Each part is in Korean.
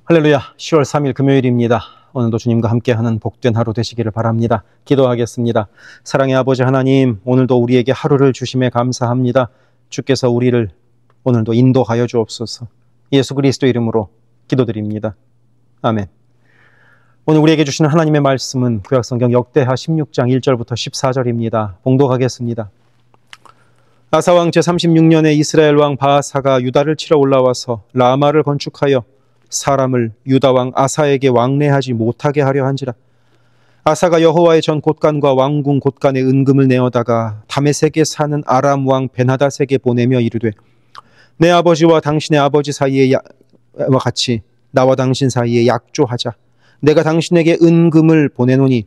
할렐루야, 10월 3일 금요일입니다. 오늘도 주님과 함께하는 복된 하루 되시기를 바랍니다. 기도하겠습니다. 사랑의 아버지 하나님, 오늘도 우리에게 하루를 주심에 감사합니다. 주께서 우리를 오늘도 인도하여 주옵소서. 예수 그리스도 이름으로 기도드립니다. 아멘. 오늘 우리에게 주시는 하나님의 말씀은 구약성경 역대하 16장 1절부터 14절입니다. 봉독하겠습니다. 아사왕 제36년에 이스라엘 왕 바아사가 유다를 치러 올라와서 라마를 건축하여 사람을 유다왕 아사에게 왕래하지 못하게 하려 한지라. 아사가 여호와의 전 곳간과 왕궁 곳간에 은금을 내어다가 다메섹에 사는 아람 왕 베나닷에게 보내며 이르되, 내 아버지와 당신의 아버지 사이에 와 같이 나와 당신 사이에 약조하자. 내가 당신에게 은금을 보내노니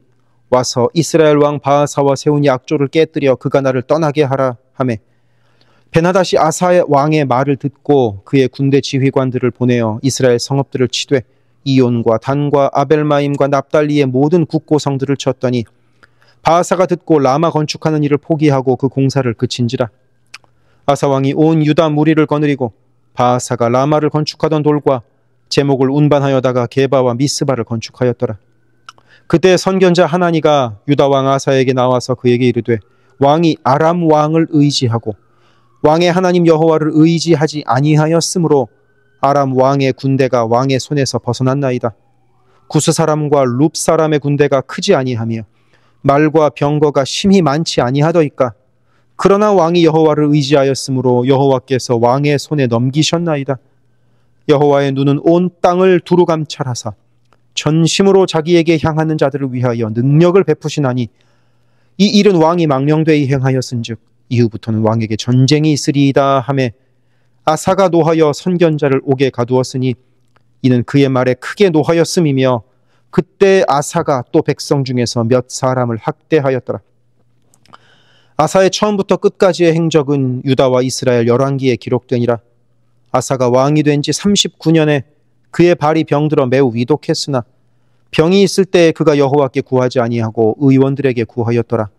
와서 이스라엘 왕 바아사와 세운 약조를 깨뜨려 그가 나를 떠나게 하라 하매, 베나닷이 아사의 왕의 말을 듣고 그의 군대 지휘관들을 보내어 이스라엘 성읍들을 치되 이온과 단과 아벨마임과 납달리의 모든 국고성들을 쳤더니 바아사가 듣고 라마 건축하는 일을 포기하고 그 공사를 그친지라. 아사 왕이 온 유다 무리를 거느리고 바아사가 라마를 건축하던 돌과 제목을 운반하여다가 게바와 미스바를 건축하였더라. 그때 선견자 하나니가 유다 왕 아사에게 나와서 그에게 이르되, 왕이 아람 왕을 의지하고 왕의 하나님 여호와를 의지하지 아니하였으므로 아람 왕의 군대가 왕의 손에서 벗어났나이다. 구스 사람과 룹 사람의 군대가 크지 아니하며 말과 병거가 심히 많지 아니하더이까. 그러나 왕이 여호와를 의지하였으므로 여호와께서 왕의 손에 넘기셨나이다. 여호와의 눈은 온 땅을 두루 감찰하사 전심으로 자기에게 향하는 자들을 위하여 능력을 베푸시나니 이 일은 왕이 망령되이 행하였은즉 이후부터는 왕에게 전쟁이 있으리이다 하매, 아사가 노하여 선견자를 옥에 가두었으니 이는 그의 말에 크게 노하였음이며, 그때 아사가 또 백성 중에서 몇 사람을 학대하였더라. 아사의 처음부터 끝까지의 행적은 유다와 이스라엘 열왕기에 기록되니라. 아사가 왕이 된 지 39년에 그의 발이 병들어 매우 위독했으나 병이 있을 때 그가 여호와께 구하지 아니하고 의원들에게 구하였더라.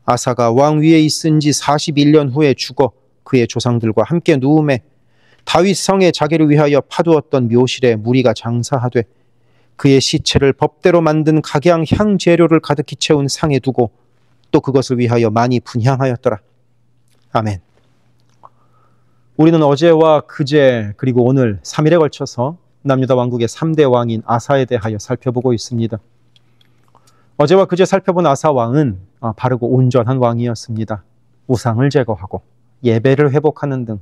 아사가 왕 위에 있은 지 41년 후에 죽어 그의 조상들과 함께 누움에 다윗 성에 자기를 위하여 파두었던 묘실에 무리가 장사하되 그의 시체를 법대로 만든 각양 향 재료를 가득히 채운 상에 두고 또 그것을 위하여 많이 분향하였더라. 아멘. 우리는 어제와 그제 그리고 오늘 3일에 걸쳐서 남유다 왕국의 3대 왕인 아사에 대하여 살펴보고 있습니다. 어제와 그제 살펴본 아사 왕은 바르고 온전한 왕이었습니다. 우상을 제거하고 예배를 회복하는 등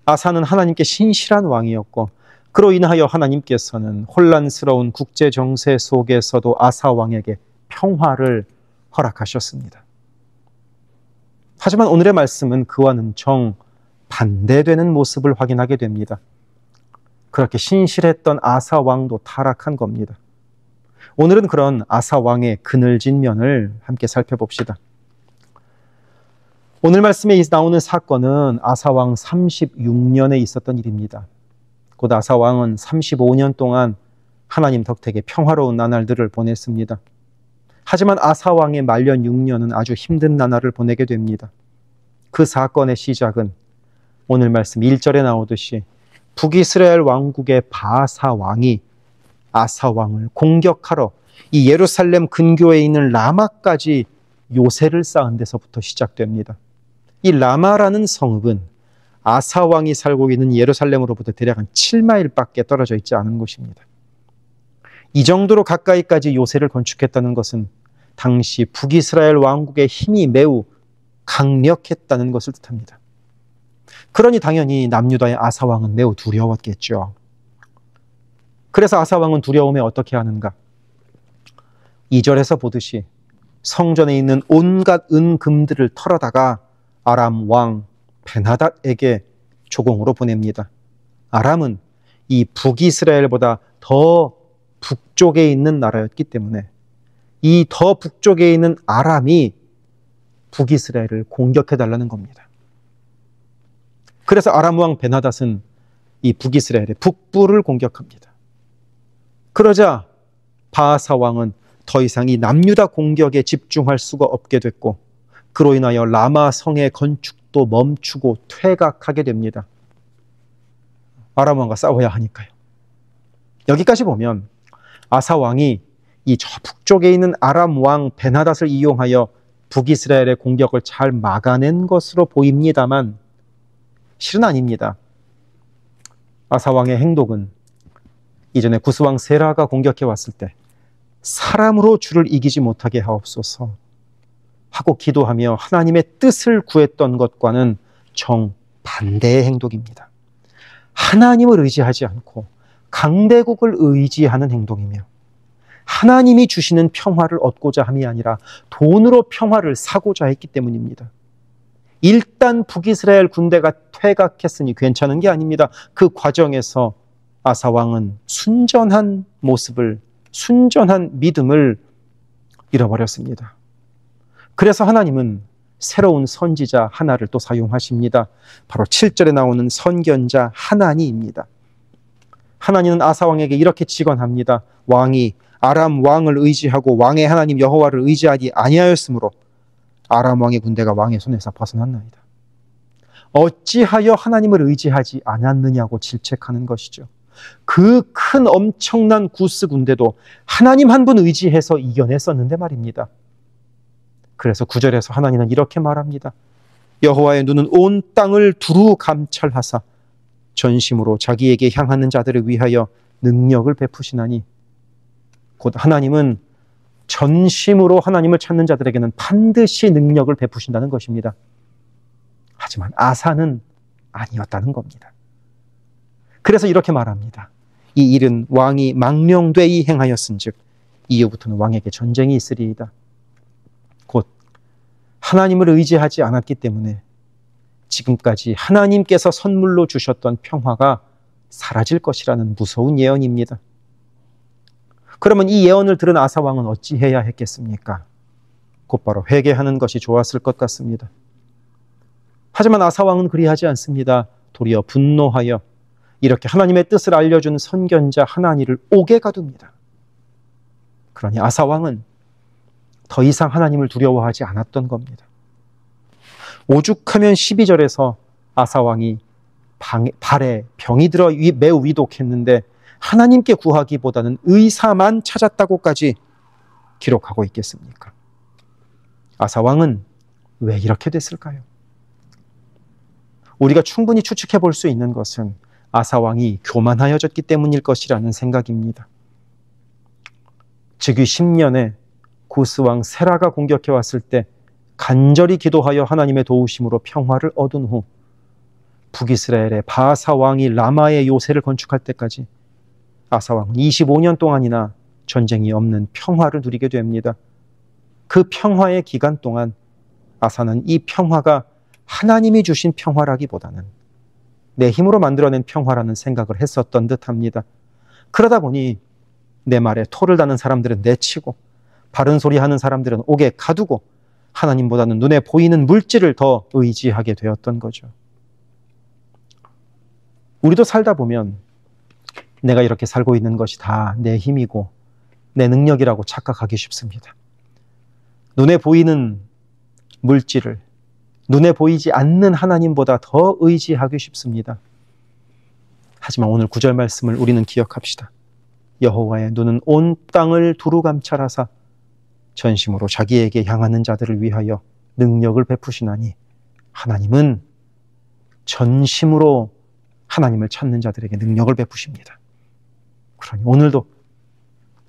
아사는 하나님께 신실한 왕이었고, 그로 인하여 하나님께서는 혼란스러운 국제 정세 속에서도 아사 왕에게 평화를 허락하셨습니다. 하지만 오늘의 말씀은 그와는 정반대되는 모습을 확인하게 됩니다. 그렇게 신실했던 아사 왕도 타락한 겁니다. 오늘은 그런 아사 왕의 그늘진 면을 함께 살펴봅시다. 오늘 말씀에 나오는 사건은 아사 왕 36년에 있었던 일입니다. 곧 아사 왕은 35년 동안 하나님 덕택에 평화로운 나날들을 보냈습니다. 하지만 아사 왕의 말년 6년은 아주 힘든 나날을 보내게 됩니다. 그 사건의 시작은 오늘 말씀 1절에 나오듯이 북이스라엘 왕국의 바아사 왕이 아사 왕을 공격하러 이 예루살렘 근교에 있는 라마까지 요새를 쌓은 데서부터 시작됩니다. 이 라마라는 성읍은 아사 왕이 살고 있는 예루살렘으로부터 대략 한 7마일밖에 떨어져 있지 않은 곳입니다. 이 정도로 가까이까지 요새를 건축했다는 것은 당시 북이스라엘 왕국의 힘이 매우 강력했다는 것을 뜻합니다. 그러니 당연히 남유다의 아사 왕은 매우 두려웠겠죠. 그래서 아사 왕은 두려움에 어떻게 하는가? 2절에서 보듯이 성전에 있는 온갖 은금들을 털어다가 아람 왕 베나닷에게 조공으로 보냅니다. 아람은 이 북이스라엘보다 더 북쪽에 있는 나라였기 때문에 이 더 북쪽에 있는 아람이 북이스라엘을 공격해달라는 겁니다. 그래서 아람 왕 베나닷은 이 북이스라엘의 북부를 공격합니다. 그러자 바하사 왕은 더 이상 이 남유다 공격에 집중할 수가 없게 됐고, 그로 인하여 라마 성의 건축도 멈추고 퇴각하게 됩니다. 아람 왕과 싸워야 하니까요. 여기까지 보면 아사 왕이 이 저 북쪽에 있는 아람 왕 베나닷을 이용하여 북이스라엘의 공격을 잘 막아낸 것으로 보입니다만 실은 아닙니다. 아사 왕의 행동은 이전에 구스 왕 세라가 공격해 왔을 때 사람으로 주를 이기지 못하게 하옵소서 하고 기도하며 하나님의 뜻을 구했던 것과는 정반대의 행동입니다. 하나님을 의지하지 않고 강대국을 의지하는 행동이며, 하나님이 주시는 평화를 얻고자 함이 아니라 돈으로 평화를 사고자 했기 때문입니다. 일단 북이스라엘 군대가 퇴각했으니 괜찮은 게 아닙니다. 그 과정에서 아사 왕은 순전한 모습을, 순전한 믿음을 잃어버렸습니다. 그래서 하나님은 새로운 선지자 하나를 또 사용하십니다. 바로 7절에 나오는 선견자 하나니입니다. 하나님은 아사 왕에게 이렇게 직언합니다. 왕이 아람 왕을 의지하고 왕의 하나님 여호와를 의지하지 아니하였으므로 아람 왕의 군대가 왕의 손에서 벗어났나이다. 어찌하여 하나님을 의지하지 않았느냐고 질책하는 것이죠. 그 큰 엄청난 구스 군대도 하나님 한 분 의지해서 이겨냈었는데 말입니다. 그래서 9절에서 하나님은 이렇게 말합니다. 여호와의 눈은 온 땅을 두루 감찰하사 전심으로 자기에게 향하는 자들을 위하여 능력을 베푸시나니, 곧 하나님은 전심으로 하나님을 찾는 자들에게는 반드시 능력을 베푸신다는 것입니다. 하지만 아사는 아니었다는 겁니다. 그래서 이렇게 말합니다. 이 일은 왕이 망령되이 행하였은즉 이후부터는 왕에게 전쟁이 있으리이다. 곧 하나님을 의지하지 않았기 때문에 지금까지 하나님께서 선물로 주셨던 평화가 사라질 것이라는 무서운 예언입니다. 그러면 이 예언을 들은 아사 왕은 어찌해야 했겠습니까? 곧바로 회개하는 것이 좋았을 것 같습니다. 하지만 아사 왕은 그리하지 않습니다. 도리어 분노하여 이렇게 하나님의 뜻을 알려준 선견자 하나니를 옥에 가둡니다. 그러니 아사 왕은 더 이상 하나님을 두려워하지 않았던 겁니다. 오죽하면 12절에서 아사 왕이 발에 병이 들어 매우 위독했는데 하나님께 구하기보다는 의사만 찾았다고까지 기록하고 있겠습니까? 아사 왕은 왜 이렇게 됐을까요? 우리가 충분히 추측해 볼 수 있는 것은 아사 왕이 교만하여졌기 때문일 것이라는 생각입니다. 즉위 10년에 구스 왕 세라가 공격해 왔을 때 간절히 기도하여 하나님의 도우심으로 평화를 얻은 후 북이스라엘의 바하사 왕이 라마의 요새를 건축할 때까지 아사 왕은 25년 동안이나 전쟁이 없는 평화를 누리게 됩니다. 그 평화의 기간 동안 아사는 이 평화가 하나님이 주신 평화라기보다는 내 힘으로 만들어낸 평화라는 생각을 했었던 듯합니다. 그러다 보니 내 말에 토를 다는 사람들은 내치고 바른 소리 하는 사람들은 옥에 가두고 하나님보다는 눈에 보이는 물질을 더 의지하게 되었던 거죠. 우리도 살다 보면 내가 이렇게 살고 있는 것이 다 내 힘이고 내 능력이라고 착각하기 쉽습니다. 눈에 보이는 물질을 눈에 보이지 않는 하나님보다 더 의지하기 쉽습니다. 하지만 오늘 9절 말씀을 우리는 기억합시다. 여호와의 눈은 온 땅을 두루 감찰하사 전심으로 자기에게 향하는 자들을 위하여 능력을 베푸시나니, 하나님은 전심으로 하나님을 찾는 자들에게 능력을 베푸십니다. 그러니 오늘도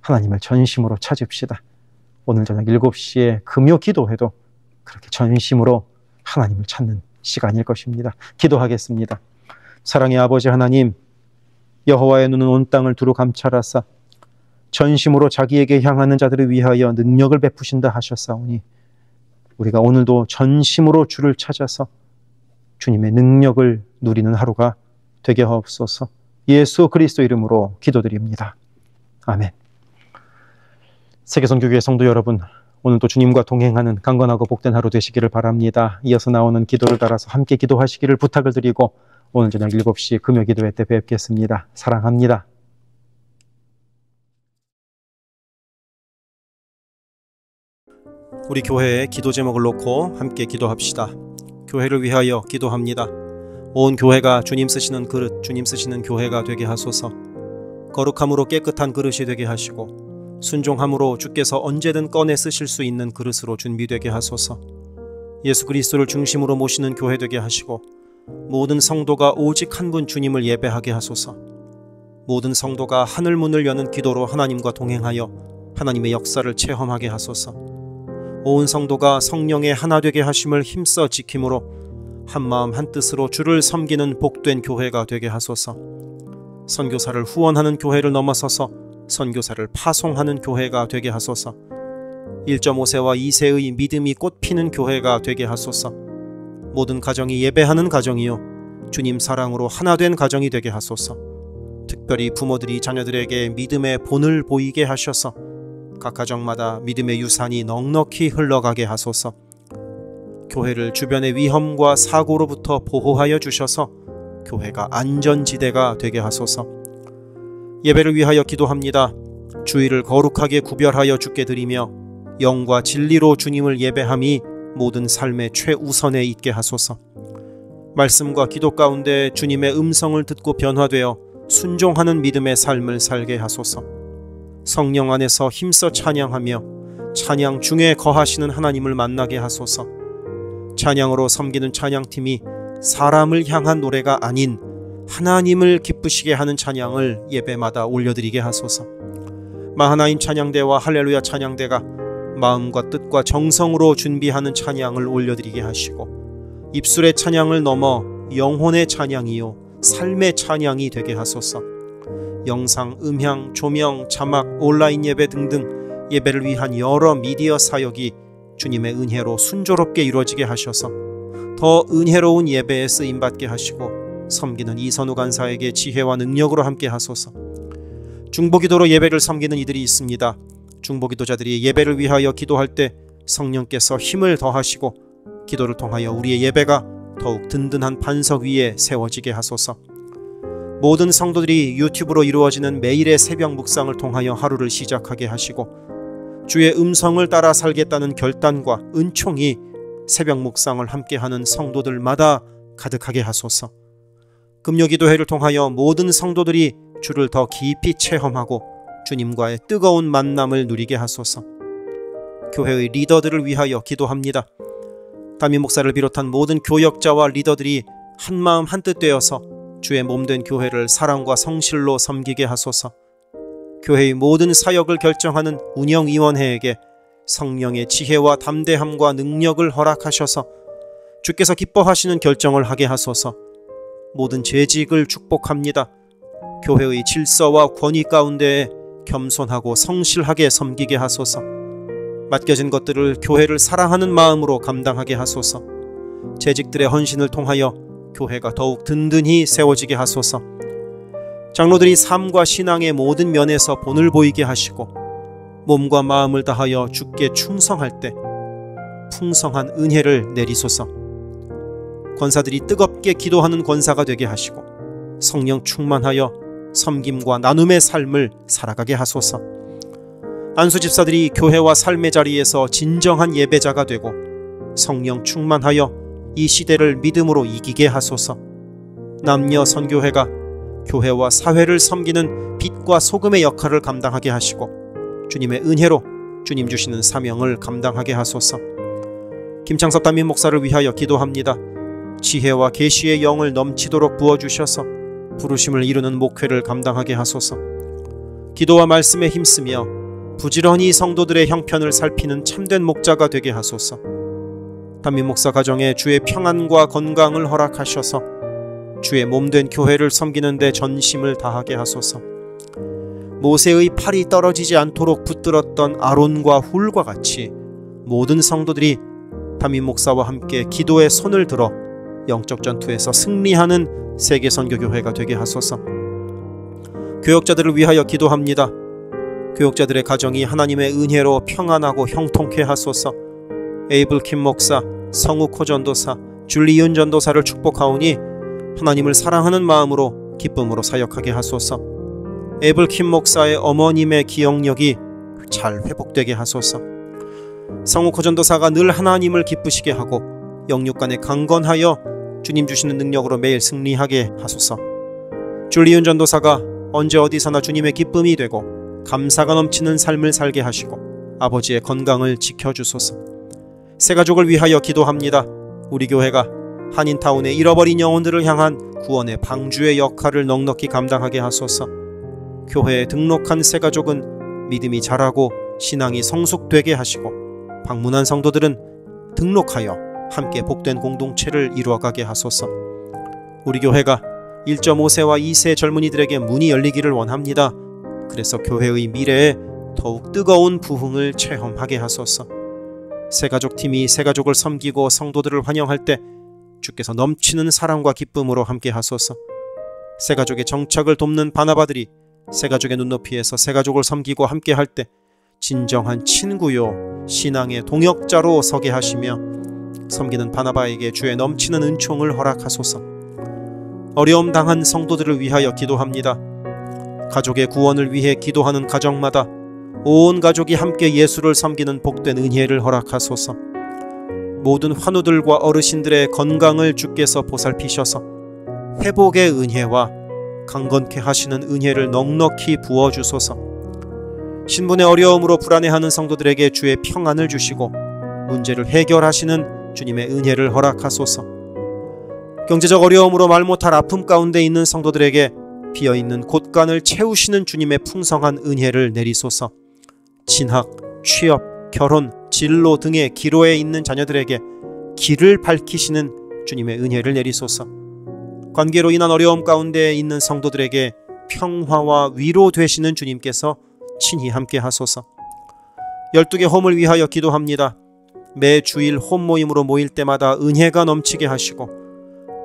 하나님을 전심으로 찾읍시다. 오늘 저녁 7시에 금요 기도회도 그렇게 전심으로 하나님을 찾는 시간일 것입니다. 기도하겠습니다. 사랑의 아버지 하나님, 여호와의 눈은 온 땅을 두루 감찰하사 전심으로 자기에게 향하는 자들을 위하여 능력을 베푸신다 하셨사오니, 우리가 오늘도 전심으로 주를 찾아서 주님의 능력을 누리는 하루가 되게 하옵소서. 예수 그리스도 이름으로 기도드립니다. 아멘. 세계선교교회 성도 여러분, 오늘도 주님과 동행하는 강건하고 복된 하루 되시기를 바랍니다. 이어서 나오는 기도를 따라서 함께 기도하시기를 부탁을 드리고 오늘 저녁 7시 금요 기도회 때 뵙겠습니다. 사랑합니다. 우리 교회의 기도 제목을 놓고 함께 기도합시다. 교회를 위하여 기도합니다. 온 교회가 주님 쓰시는 그릇, 주님 쓰시는 교회가 되게 하소서. 거룩함으로 깨끗한 그릇이 되게 하시고 순종함으로 주께서 언제든 꺼내 쓰실 수 있는 그릇으로 준비되게 하소서. 예수 그리스도를 중심으로 모시는 교회 되게 하시고 모든 성도가 오직 한 분 주님을 예배하게 하소서. 모든 성도가 하늘문을 여는 기도로 하나님과 동행하여 하나님의 역사를 체험하게 하소서. 온 성도가 성령의 하나 되게 하심을 힘써 지킴으로 한마음 한뜻으로 주를 섬기는 복된 교회가 되게 하소서. 선교사를 후원하는 교회를 넘어서서 선교사를 파송하는 교회가 되게 하소서. 1.5세와 2세의 믿음이 꽃피는 교회가 되게 하소서. 모든 가정이 예배하는 가정이요 주님 사랑으로 하나 된 가정이 되게 하소서. 특별히 부모들이 자녀들에게 믿음의 본을 보이게 하셔서 각 가정마다 믿음의 유산이 넉넉히 흘러가게 하소서. 교회를 주변의 위험과 사고로부터 보호하여 주셔서 교회가 안전지대가 되게 하소서. 예배를 위하여 기도합니다. 주일을 거룩하게 구별하여 주께 드리며 영과 진리로 주님을 예배함이 모든 삶의 최우선에 있게 하소서. 말씀과 기도 가운데 주님의 음성을 듣고 변화되어 순종하는 믿음의 삶을 살게 하소서. 성령 안에서 힘써 찬양하며 찬양 중에 거하시는 하나님을 만나게 하소서. 찬양으로 섬기는 찬양팀이 사람을 향한 노래가 아닌 하나님을 기쁘시게 하는 찬양을 예배마다 올려드리게 하소서. 마하나임 찬양대와 할렐루야 찬양대가 마음과 뜻과 정성으로 준비하는 찬양을 올려드리게 하시고 입술의 찬양을 넘어 영혼의 찬양이요 삶의 찬양이 되게 하소서. 영상, 음향, 조명, 자막, 온라인 예배 등등 예배를 위한 여러 미디어 사역이 주님의 은혜로 순조롭게 이루어지게 하셔서 더 은혜로운 예배에 쓰임받게 하시고 섬기는 이선우 간사에게 지혜와 능력으로 함께 하소서. 중보기도로 예배를 섬기는 이들이 있습니다. 중보기도자들이 예배를 위하여 기도할 때 성령께서 힘을 더하시고 기도를 통하여 우리의 예배가 더욱 든든한 반석 위에 세워지게 하소서. 모든 성도들이 유튜브로 이루어지는 매일의 새벽 묵상을 통하여 하루를 시작하게 하시고 주의 음성을 따라 살겠다는 결단과 은총이 새벽 묵상을 함께하는 성도들마다 가득하게 하소서. 금요기도회를 통하여 모든 성도들이 주를 더 깊이 체험하고 주님과의 뜨거운 만남을 누리게 하소서. 교회의 리더들을 위하여 기도합니다. 담임 목사를 비롯한 모든 교역자와 리더들이 한마음 한뜻 되어서 주의 몸된 교회를 사랑과 성실로 섬기게 하소서. 교회의 모든 사역을 결정하는 운영위원회에게 성령의 지혜와 담대함과 능력을 허락하셔서 주께서 기뻐하시는 결정을 하게 하소서. 모든 재직을 축복합니다. 교회의 질서와 권위 가운데에 겸손하고 성실하게 섬기게 하소서. 맡겨진 것들을 교회를 사랑하는 마음으로 감당하게 하소서. 재직들의 헌신을 통하여 교회가 더욱 든든히 세워지게 하소서. 장로들이 삶과 신앙의 모든 면에서 본을 보이게 하시고 몸과 마음을 다하여 주께 충성할 때 풍성한 은혜를 내리소서. 권사들이 뜨겁게 기도하는 권사가 되게 하시고 성령 충만하여 섬김과 나눔의 삶을 살아가게 하소서. 안수 집사들이 교회와 삶의 자리에서 진정한 예배자가 되고 성령 충만하여 이 시대를 믿음으로 이기게 하소서. 남녀 선교회가 교회와 사회를 섬기는 빛과 소금의 역할을 감당하게 하시고 주님의 은혜로 주님 주시는 사명을 감당하게 하소서. 김창섭 담임 목사를 위하여 기도합니다. 지혜와 계시의 영을 넘치도록 부어주셔서 부르심을 이루는 목회를 감당하게 하소서. 기도와 말씀에 힘쓰며 부지런히 성도들의 형편을 살피는 참된 목자가 되게 하소서. 담임 목사 가정에 주의 평안과 건강을 허락하셔서 주의 몸된 교회를 섬기는 데 전심을 다하게 하소서. 모세의 팔이 떨어지지 않도록 붙들었던 아론과 훌과 같이 모든 성도들이 담임 목사와 함께 기도의 손을 들어 영적 전투에서 승리하는 세계 선교교회가 되게 하소서. 교역자들을 위하여 기도합니다. 교역자들의 가정이 하나님의 은혜로 평안하고 형통케 하소서. 에이블 킴 목사, 성욱 호 전도사, 줄리윤 전도사를 축복하오니 하나님을 사랑하는 마음으로 기쁨으로 사역하게 하소서. 에이블 킴 목사의 어머님의 기억력이 잘 회복되게 하소서. 성욱호 전도사가 늘 하나님을 기쁘시게 하고 영육간에 강건하여 주님 주시는 능력으로 매일 승리하게 하소서. 줄리윤 전도사가 언제 어디서나 주님의 기쁨이 되고 감사가 넘치는 삶을 살게 하시고 아버지의 건강을 지켜주소서. 새가족을 위하여 기도합니다. 우리 교회가 한인타운의 잃어버린 영혼들을 향한 구원의 방주의 역할을 넉넉히 감당하게 하소서. 교회에 등록한 새가족은 믿음이 자라고 신앙이 성숙되게 하시고 방문한 성도들은 등록하여 함께 복된 공동체를 이루어가게 하소서. 우리 교회가 1.5세와 2세 젊은이들에게 문이 열리기를 원합니다. 그래서 교회의 미래에 더욱 뜨거운 부흥을 체험하게 하소서. 새가족팀이 새가족을 섬기고 성도들을 환영할 때 주께서 넘치는 사랑과 기쁨으로 함께 하소서. 새가족의 정착을 돕는 바나바들이 새가족의 눈높이에서 새가족을 섬기고 함께 할 때 진정한 친구요 신앙의 동역자로 서게 하시며 섬기는 바나바에게 주의 넘치는 은총을 허락하소서. 어려움 당한 성도들을 위하여 기도합니다. 가족의 구원을 위해 기도하는 가정마다 온 가족이 함께 예수를 섬기는 복된 은혜를 허락하소서. 모든 환우들과 어르신들의 건강을 주께서 보살피셔서 회복의 은혜와 강건케 하시는 은혜를 넉넉히 부어주소서. 신분의 어려움으로 불안해하는 성도들에게 주의 평안을 주시고 문제를 해결하시는 주님의 은혜를 허락하소서. 경제적 어려움으로 말 못할 아픔 가운데 있는 성도들에게 비어있는 곳간을 채우시는 주님의 풍성한 은혜를 내리소서. 진학, 취업, 결혼, 진로 등의 기로에 있는 자녀들에게 길을 밝히시는 주님의 은혜를 내리소서. 관계로 인한 어려움 가운데 있는 성도들에게 평화와 위로 되시는 주님께서 친히 함께 하소서. 12개 홈을 위하여 기도합니다. 매 주일 홈 모임으로 모일 때마다 은혜가 넘치게 하시고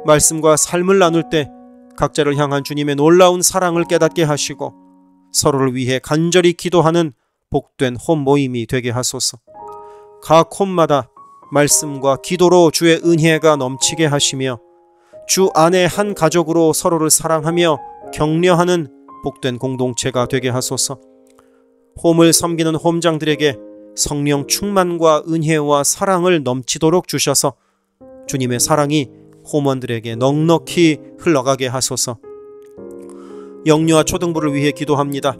말씀과 삶을 나눌 때 각자를 향한 주님의 놀라운 사랑을 깨닫게 하시고 서로를 위해 간절히 기도하는 복된 홈 모임이 되게 하소서. 각 홈마다 말씀과 기도로 주의 은혜가 넘치게 하시며 주 안에 한 가족으로 서로를 사랑하며 격려하는 복된 공동체가 되게 하소서. 홈을 섬기는 홈장들에게 성령 충만과 은혜와 사랑을 넘치도록 주셔서 주님의 사랑이 홈원들에게 넉넉히 흘러가게 하소서. 영유아 초등부를 위해 기도합니다.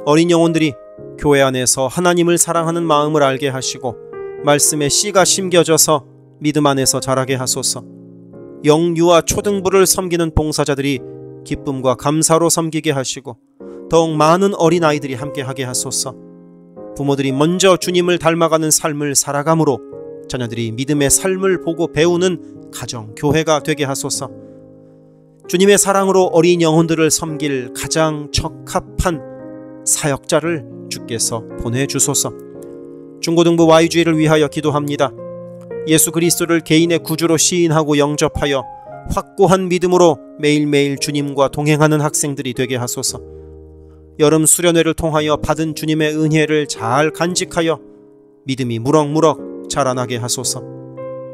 어린 영혼들이 교회 안에서 하나님을 사랑하는 마음을 알게 하시고 말씀에 씨가 심겨져서 믿음 안에서 자라게 하소서. 영유아 초등부를 섬기는 봉사자들이 기쁨과 감사로 섬기게 하시고 더욱 많은 어린아이들이 함께하게 하소서. 부모들이 먼저 주님을 닮아가는 삶을 살아감으로 자녀들이 믿음의 삶을 보고 배우는 가정, 교회가 되게 하소서. 주님의 사랑으로 어린 영혼들을 섬길 가장 적합한 사역자를 주께서 보내주소서. 중고등부 Y주일을 위하여 기도합니다. 예수 그리스도를 개인의 구주로 시인하고 영접하여 확고한 믿음으로 매일매일 주님과 동행하는 학생들이 되게 하소서. 여름 수련회를 통하여 받은 주님의 은혜를 잘 간직하여 믿음이 무럭무럭 자라나게 하소서.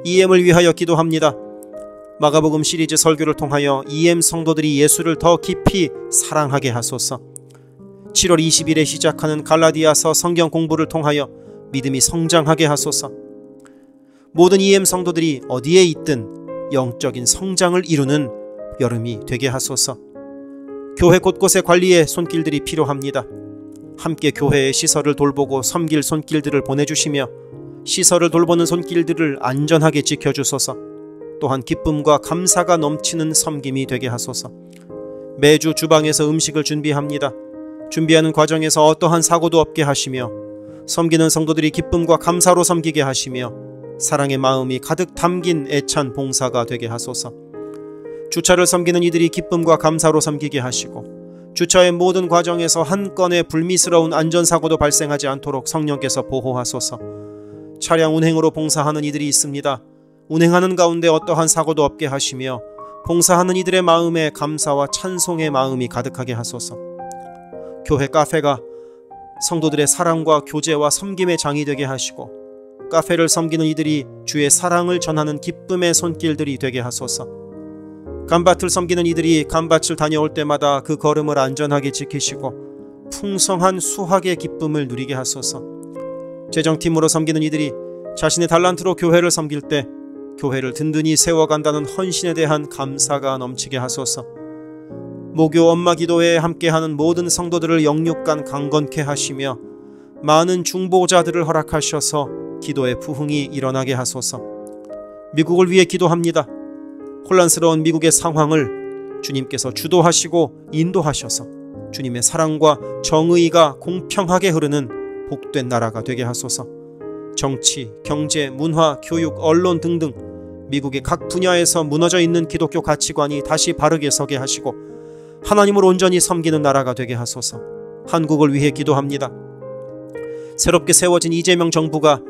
EM을 위하여 기도합니다. 마가복음 시리즈 설교를 통하여 EM 성도들이 예수를 더 깊이 사랑하게 하소서. 7월 20일에 시작하는 갈라디아서 성경 공부를 통하여 믿음이 성장하게 하소서. 모든 EM 성도들이 어디에 있든 영적인 성장을 이루는 여름이 되게 하소서. 교회 곳곳의 관리에 손길들이 필요합니다. 함께 교회의 시설을 돌보고 섬길 손길들을 보내주시며 시설을 돌보는 손길들을 안전하게 지켜주소서. 또한 기쁨과 감사가 넘치는 섬김이 되게 하소서. 매주 주방에서 음식을 준비합니다. 준비하는 과정에서 어떠한 사고도 없게 하시며 섬기는 성도들이 기쁨과 감사로 섬기게 하시며 사랑의 마음이 가득 담긴 애찬 봉사가 되게 하소서. 주차를 섬기는 이들이 기쁨과 감사로 섬기게 하시고 주차의 모든 과정에서 한 건의 불미스러운 안전사고도 발생하지 않도록 성령께서 보호하소서. 차량 운행으로 봉사하는 이들이 있습니다. 운행하는 가운데 어떠한 사고도 없게 하시며 봉사하는 이들의 마음에 감사와 찬송의 마음이 가득하게 하소서. 교회 카페가 성도들의 사랑과 교제와 섬김의 장이 되게 하시고 카페를 섬기는 이들이 주의 사랑을 전하는 기쁨의 손길들이 되게 하소서. 감밭을 섬기는 이들이 감밭을 다녀올 때마다 그 걸음을 안전하게 지키시고 풍성한 수확의 기쁨을 누리게 하소서. 재정팀으로 섬기는 이들이 자신의 달란트로 교회를 섬길 때 교회를 든든히 세워간다는 헌신에 대한 감사가 넘치게 하소서. 모교 엄마 기도회에 함께하는 모든 성도들을 영육간 강건케 하시며 많은 중보자들을 허락하셔서 기도의 부흥이 일어나게 하소서. 미국을 위해 기도합니다. 혼란스러운 미국의 상황을 주님께서 주도하시고 인도하셔서 주님의 사랑과 정의가 공평하게 흐르는 복된 나라가 되게 하소서. 정치, 경제, 문화, 교육, 언론 등등 미국의 각 분야에서 무너져 있는 기독교 가치관이 다시 바르게 서게 하시고 하나님을 온전히 섬기는 나라가 되게 하소서. 한국을 위해 기도합니다. 새롭게 세워진 이재명 정부가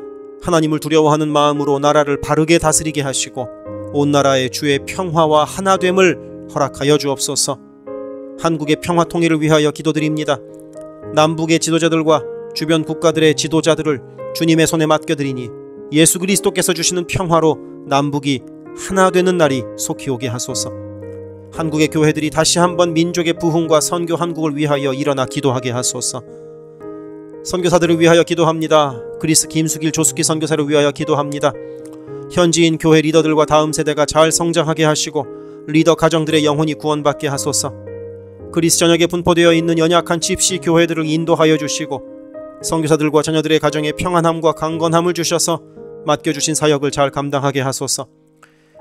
하나님을 두려워하는 마음으로 나라를 바르게 다스리게 하시고 온 나라의 주의 평화와 하나됨을 허락하여 주옵소서. 한국의 평화 통일을 위하여 기도드립니다. 남북의 지도자들과 주변 국가들의 지도자들을 주님의 손에 맡겨드리니 예수 그리스도께서 주시는 평화로 남북이 하나 되는 날이 속히 오게 하소서. 한국의 교회들이 다시 한번 민족의 부흥과 선교 한국을 위하여 일어나 기도하게 하소서. 선교사들을 위하여 기도합니다. 그리스 김수길 조숙희 선교사를 위하여 기도합니다. 현지인 교회 리더들과 다음 세대가 잘 성장하게 하시고 리더 가정들의 영혼이 구원받게 하소서. 그리스 전역에 분포되어 있는 연약한 집시 교회들을 인도하여 주시고 선교사들과 자녀들의 가정에 평안함과 강건함을 주셔서 맡겨주신 사역을 잘 감당하게 하소서.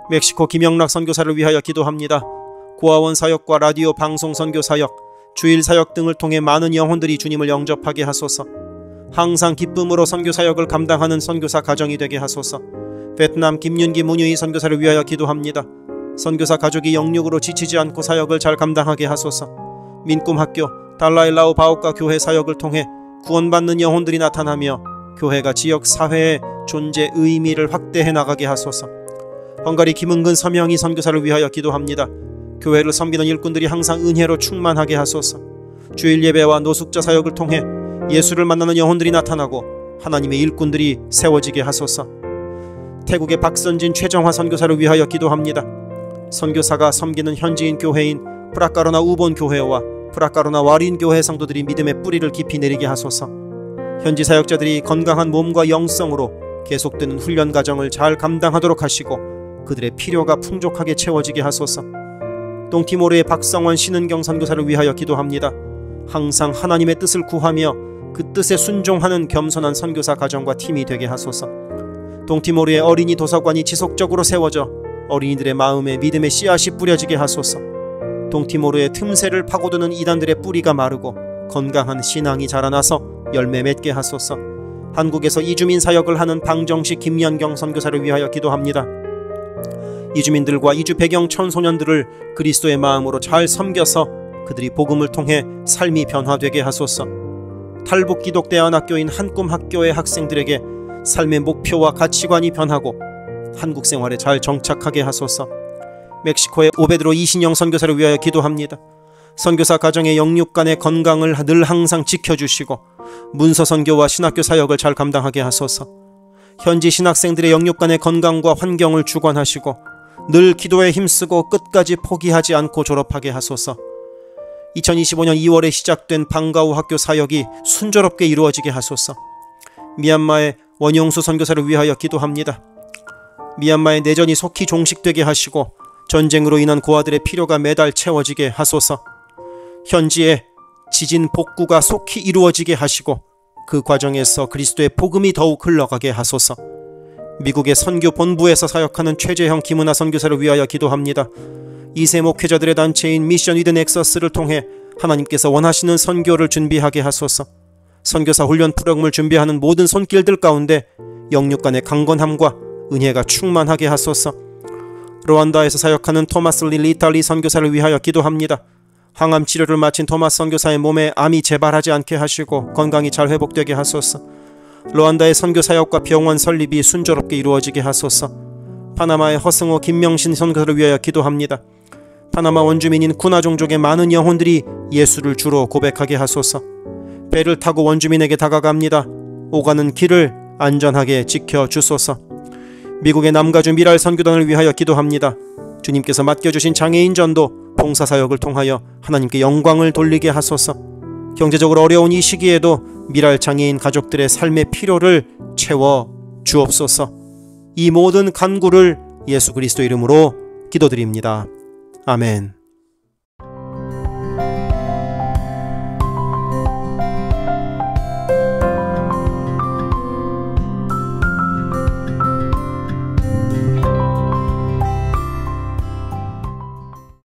멕시코 김영락 선교사를 위하여 기도합니다. 고아원 사역과 라디오 방송 선교 사역, 주일 사역 등을 통해 많은 영혼들이 주님을 영접하게 하소서. 항상 기쁨으로 선교 사역을 감당하는 선교사 가정이 되게 하소서. 베트남 김윤기 문유희 선교사를 위하여 기도합니다. 선교사 가족이 영육으로 지치지 않고 사역을 잘 감당하게 하소서. 민꿈학교, 달라일라오 바오카 교회 사역을 통해 구원받는 영혼들이 나타나며 교회가 지역 사회의 존재 의미를 확대해 나가게 하소서. 헝가리 김은근 서명희 선교사를 위하여 기도합니다. 교회를 섬기는 일꾼들이 항상 은혜로 충만하게 하소서. 주일 예배와 노숙자 사역을 통해 예수를 만나는 영혼들이 나타나고 하나님의 일꾼들이 세워지게 하소서. 태국의 박선진 최정화 선교사를 위하여 기도합니다. 선교사가 섬기는 현지인 교회인 프라카로나 우본 교회와 프라카로나 와린 교회 성도들이 믿음의 뿌리를 깊이 내리게 하소서. 현지 사역자들이 건강한 몸과 영성으로 계속되는 훈련 과정을 잘 감당하도록 하시고 그들의 필요가 풍족하게 채워지게 하소서. 동티모르의 박성원 신은경 선교사를 위하여 기도합니다. 항상 하나님의 뜻을 구하며 그 뜻에 순종하는 겸손한 선교사 가정과 팀이 되게 하소서. 동티모르의 어린이 도서관이 지속적으로 세워져 어린이들의 마음에 믿음의 씨앗이 뿌려지게 하소서. 동티모르의 틈새를 파고드는 이단들의 뿌리가 마르고 건강한 신앙이 자라나서 열매 맺게 하소서. 한국에서 이주민 사역을 하는 방정식 김연경 선교사를 위하여 기도합니다. 이주민들과 이주 배경 청소년들을 그리스도의 마음으로 잘 섬겨서 그들이 복음을 통해 삶이 변화되게 하소서. 탈북 기독대안학교인 한꿈학교의 학생들에게 삶의 목표와 가치관이 변하고 한국 생활에 잘 정착하게 하소서. 멕시코의 오베드로 이신영 선교사를 위하여 기도합니다. 선교사 가정의 영육 간의 건강을 늘 항상 지켜주시고 문서 선교와 신학교 사역을 잘 감당하게 하소서. 현지 신학생들의 영육 간의 건강과 환경을 주관하시고 늘 기도에 힘쓰고 끝까지 포기하지 않고 졸업하게 하소서. 2025년 2월에 시작된 방과후 학교 사역이 순조롭게 이루어지게 하소서. 미얀마의 원용수 선교사를 위하여 기도합니다. 미얀마의 내전이 속히 종식되게 하시고 전쟁으로 인한 고아들의 필요가 매달 채워지게 하소서. 현지에 지진 복구가 속히 이루어지게 하시고 그 과정에서 그리스도의 복음이 더욱 흘러가게 하소서. 미국의 선교 본부에서 사역하는 최재형 김은하 선교사를 위하여 기도합니다. 2세 목회자들의 단체인 미션 위드 넥서스를 통해 하나님께서 원하시는 선교를 준비하게 하소서. 선교사 훈련 프로그램을 준비하는 모든 손길들 가운데 영육 간의 강건함과 은혜가 충만하게 하소서. 루안다에서 사역하는 토마스 리탈리 선교사를 위하여 기도합니다. 항암 치료를 마친 토마스 선교사의 몸에 암이 재발하지 않게 하시고 건강이 잘 회복되게 하소서. 루안다의 선교 사역과 병원 설립이 순조롭게 이루어지게 하소서. 파나마의 허승호 김명신 선교사를 위하여 기도합니다. 파나마 원주민인 쿠나 종족의 많은 영혼들이 예수를 주로 고백하게 하소서. 배를 타고 원주민에게 다가갑니다. 오가는 길을 안전하게 지켜주소서. 미국의 남가주 미랄 선교단을 위하여 기도합니다. 주님께서 맡겨주신 장애인 전도 봉사사역을 통하여 하나님께 영광을 돌리게 하소서. 경제적으로 어려운 이 시기에도 미랄 장애인 가족들의 삶의 필요를 채워 주옵소서. 이 모든 간구를 예수 그리스도 이름으로 기도드립니다. 아멘.